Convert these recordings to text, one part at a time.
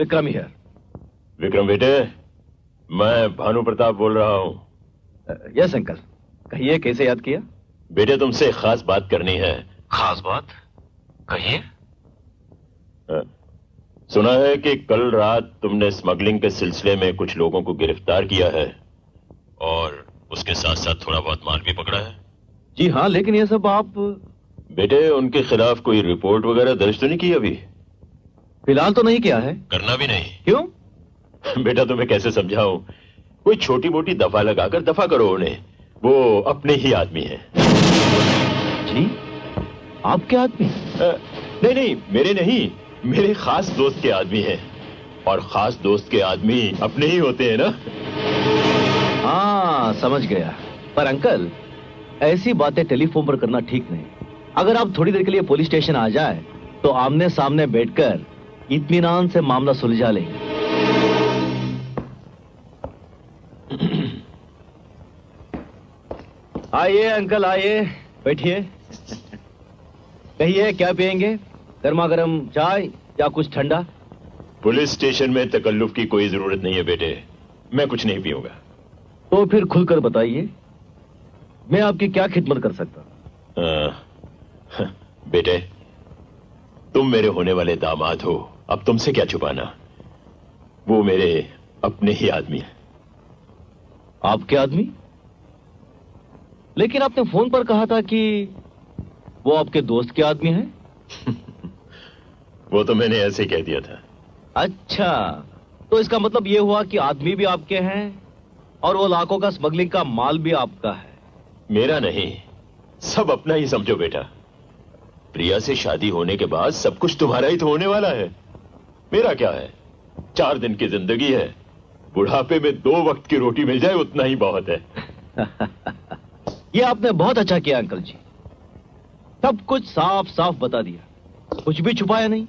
Vikram here. Vikram बेटे, मैं भानु प्रताप बोल रहा हूँ। यस अंकल, कहिए कैसे याद किया? बेटे तुमसे एक खास बात करनी है। खास बात? कहिए। सुना है कि कल रात तुमने स्मगलिंग के सिलसिले में कुछ लोगों को गिरफ्तार किया है और उसके साथ साथ थोड़ा बहुत माल भी पकड़ा है। जी हाँ, लेकिन ये सब आप... बेटे उनके खिलाफ कोई रिपोर्ट वगैरह दर्ज तो नहीं की अभी? फिलहाल तो नहीं किया है। करना भी नहीं। क्यों? बेटा तुम्हें कैसे समझाऊं, कोई छोटी मोटी दफा लगाकर दफा करो उन्हें, वो अपने ही आदमी हैं। जी? आपके आदमी? नहीं नहीं, मेरे नहीं, मेरे खास दोस्त के आदमी हैं। और खास दोस्त के आदमी अपने ही होते हैं ना। हाँ समझ गया। पर अंकल, ऐसी बातें टेलीफोन पर करना ठीक नहीं। अगर आप थोड़ी देर के लिए पुलिस स्टेशन आ जाए तो आमने सामने बैठकर इत्मीनान से मामला सुलझा लेंगे। आइए अंकल आइए, बैठिए। कहिए क्या पिएंगे, गर्मा गर्म चाय या कुछ ठंडा? पुलिस स्टेशन में तकल्लुफ की कोई जरूरत नहीं है बेटे, मैं कुछ नहीं पीऊंगा। तो फिर खुलकर बताइए, मैं आपकी क्या खिदमत कर सकता हूं? बेटे तुम मेरे होने वाले दामाद हो, अब तुमसे क्या छुपाना। वो मेरे अपने ही आदमी है। आपके आदमी? लेकिन आपने फोन पर कहा था कि वो आपके दोस्त के आदमी हैं। वो तो मैंने ऐसे कह दिया था। अच्छा, तो इसका मतलब ये हुआ कि आदमी भी आपके हैं और वो लाखों का स्मगलिंग का माल भी आपका है। मेरा नहीं, सब अपना ही समझो बेटा। प्रिया से शादी होने के बाद सब कुछ तुम्हारा ही तो होने वाला है। मेरा क्या है, 4 दिन की जिंदगी है, बुढ़ापे में 2 वक्त की रोटी मिल जाए उतना ही बहुत है। ये आपने बहुत अच्छा किया अंकल जी, सब कुछ साफ साफ बता दिया, कुछ भी छुपाया नहीं।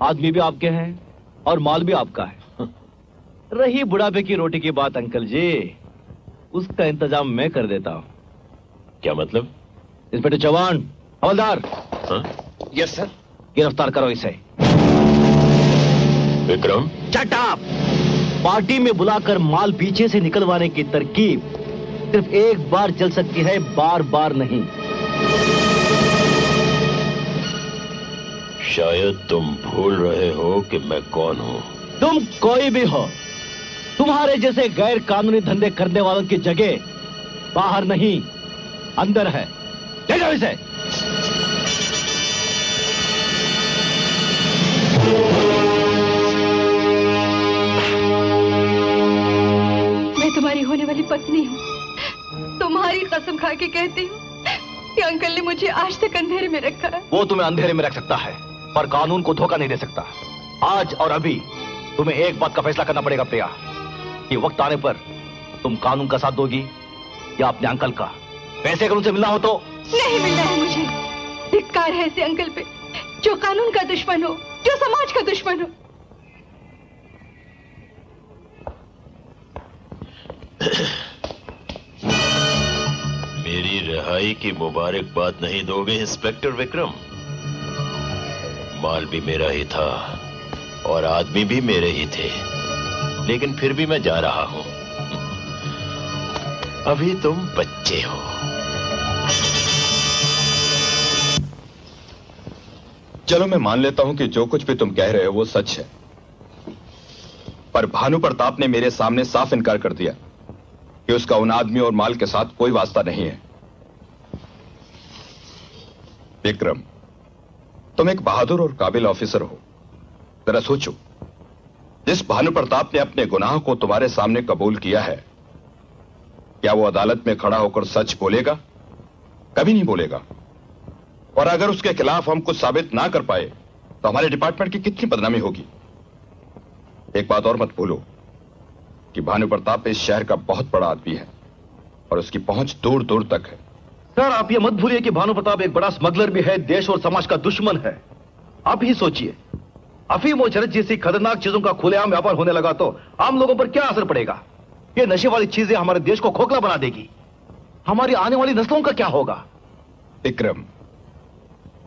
आदमी भी आपके हैं और माल भी आपका है। रही बुढ़ापे की रोटी की बात अंकल जी, उसका इंतजाम मैं कर देता हूं। क्या मतलब? इंस्पेक्टर चौहान, हवलदार। Yes sir. गिरफ्तार करो इसे। Vikram shut up. पार्टी में बुलाकर माल पीछे से निकलवाने की तरकीब सिर्फ एक बार चल सकती है, बार बार नहीं। शायद तुम भूल रहे हो कि मैं कौन हूं। तुम कोई भी हो, तुम्हारे जैसे गैर कानूनी धंधे करने वालों की जगह बाहर नहीं अंदर है। ले जाओ इसे। मैं तुम्हारी होने वाली पत्नी हूँ। तुम्हारी कसम खा के कहती हूँ कि अंकल ने मुझे आज तक अंधेरे में रखा है। वो तुम्हें अंधेरे में रख सकता है, पर कानून को धोखा नहीं दे सकता। आज और अभी तुम्हें एक बात का फैसला करना पड़ेगा प्रिया, कि वक्त आने पर तुम कानून का साथ दोगी या अपने अंकल का। वैसे अगर उनसे मिलना हो तो नहीं मिलना है मुझे। धिक्कार है ऐसे अंकल पे जो कानून का दुश्मन हो, जो समाज का दुश्मन हो। मेरी रिहाई की मुबारकबाद नहीं दोगे इंस्पेक्टर विक्रम? माल भी मेरा ही था और आदमी भी मेरे ही थे, लेकिन फिर भी मैं जा रहा हूं। अभी तुम बच्चे हो। चलो मैं मान लेता हूं कि जो कुछ भी तुम कह रहे हो वो सच है, पर भानु प्रताप ने मेरे सामने साफ इनकार कर दिया कि उसका उन आदमी और माल के साथ कोई वास्ता नहीं है। विक्रम, तुम एक बहादुर और काबिल ऑफिसर हो। जरा सोचो, जिस भानु प्रताप ने अपने गुनाह को तुम्हारे सामने कबूल किया है, क्या वो अदालत में खड़ा होकर सच बोलेगा? कभी नहीं बोलेगा। और अगर उसके खिलाफ हम कुछ साबित ना कर पाए तो हमारे डिपार्टमेंट की कितनी बदनामी होगी। एक बात और मत भूलो कि भानु प्रताप इस शहर का बहुत बड़ा आदमी है और उसकी पहुंच दूर दूर तक है। सर आप ये मत भूलिए कि भानु प्रताप एक बड़ा स्मगलर भी है, देश और समाज का दुश्मन है। आप ही सोचिए, अफीम और चरस जैसी खतरनाक चीजों का खुलेआम व्यापार होने लगा तो आम लोगों पर क्या असर पड़ेगा? ये नशे वाली चीजें हमारे देश को खोखला बना देगी। हमारी आने वाली नस्लों का क्या होगा? विक्रम,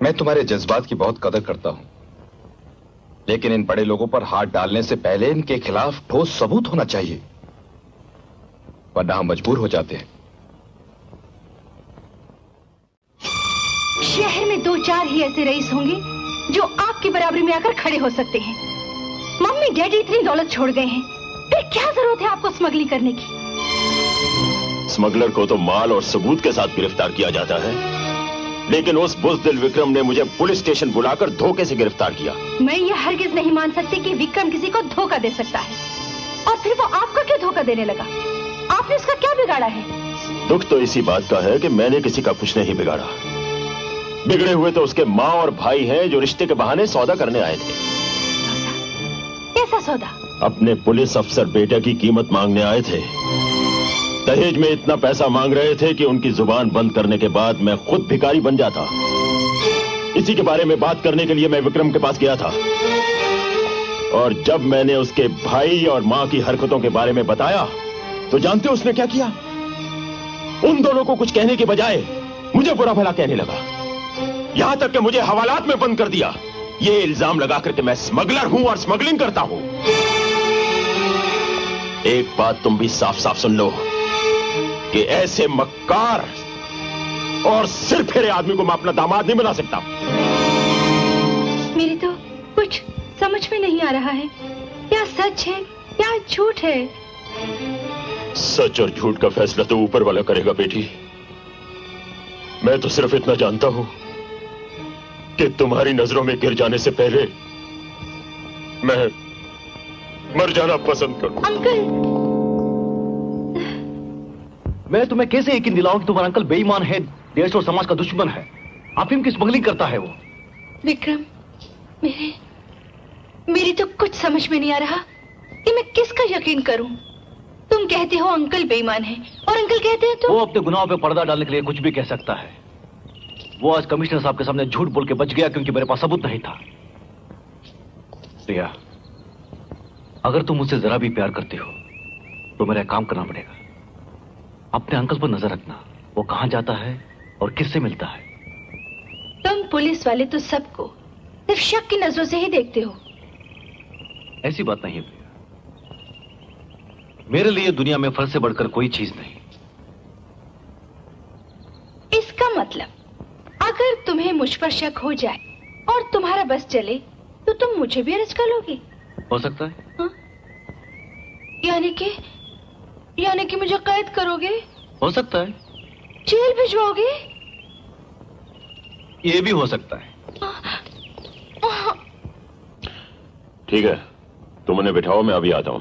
मैं तुम्हारे जज्बात की बहुत कदर करता हूं, लेकिन इन बड़े लोगों पर हाथ डालने से पहले इनके खिलाफ ठोस सबूत होना चाहिए, वरना हम मजबूर हो जाते हैं। शहर में 2-4 ही ऐसे रईस होंगे जो आपकी बराबरी में आकर खड़े हो सकते हैं। मम्मी डैडी इतनी दौलत छोड़ गए हैं, फिर क्या जरूरत है आपको स्मगलिंग करने की? स्मगलर को तो माल और सबूत के साथ गिरफ्तार किया जाता है, लेकिन उस बुज़दिल विक्रम ने मुझे पुलिस स्टेशन बुलाकर धोखे से गिरफ्तार किया। मैं यह हरगिज नहीं मान सकती कि विक्रम किसी को धोखा दे सकता है। और फिर वो आपको क्यों धोखा देने लगा? आपने उसका क्या बिगाड़ा है? दुख तो इसी बात का है कि मैंने किसी का कुछ नहीं बिगाड़ा। बिगड़े हुए तो उसके माँ और भाई हैं जो रिश्ते के बहाने सौदा करने आए थे। कैसा सौदा? अपने पुलिस अफसर बेटे की कीमत मांगने आए थे। दहेज में इतना पैसा मांग रहे थे कि उनकी जुबान बंद करने के बाद मैं खुद भिखारी बन जाता। इसी के बारे में बात करने के लिए मैं विक्रम के पास गया था, और जब मैंने उसके भाई और मां की हरकतों के बारे में बताया तो जानते हो उसने क्या किया? उन दोनों को कुछ कहने के बजाय मुझे बुरा भला कहने लगा। यहां तक कि मुझे हवालात में बंद कर दिया, ये इल्जाम लगाकर कि मैं स्मगलर हूं और स्मगलिंग करता हूं। एक बात तुम भी साफ साफ सुन लो कि ऐसे मक्कार और सिर फेरे आदमी को मैं अपना दामाद नहीं बना सकता। मेरी तो कुछ समझ में नहीं आ रहा है, क्या सच है क्या झूठ है? सच और झूठ का फैसला तो ऊपर वाला करेगा बेटी। मैं तो सिर्फ इतना जानता हूं कि तुम्हारी नजरों में गिर जाने से पहले मैं मर जाना पसंद करूं। अंकल, मैं तुम्हें कैसे यकीन दिलाऊं कि तुम्हारा अंकल बेईमान है, देश और समाज का दुश्मन है? अफीम की स्मगलिंग करता है वो। विक्रम, मेरी तो कुछ समझ में नहीं आ रहा कि मैं किसका यकीन करूं। तुम कहते हो अंकल बेईमान है और अंकल कहते हैं तो वो अपने गुनाहों पे पर्दा डालने के लिए कुछ भी कह सकता है। वो आज कमिश्नर साहब के सामने झूठ बोल के बच गया क्योंकि मेरे पास सबूत नहीं था। प्रिया, अगर तुम मुझसे जरा भी प्यार करती हो तो मेरा काम करना पड़ेगा। अपने अंकल पर नजर रखना, वो कहां जाता है और किससे मिलता है। तुम पुलिस वाले तो सबको सिर्फ शक की नजरों से ही देखते हो। ऐसी बात नहीं है प्रिया, मेरे लिए दुनिया में फर्ज से बढ़कर कोई चीज नहीं। इसका मतलब अगर तुम्हें मुझ पर शक हो जाए और तुम्हारा बस चले तो तुम मुझे भी अरेस्ट कर लोगे? हो सकता है। हाँ? यानी कि मुझे कैद करोगे? हो सकता है। जेल भिजवाओगे? ये भी हो सकता है। ठीक है, तुम उन्हें बिठाओ, मैं अभी आता हूं।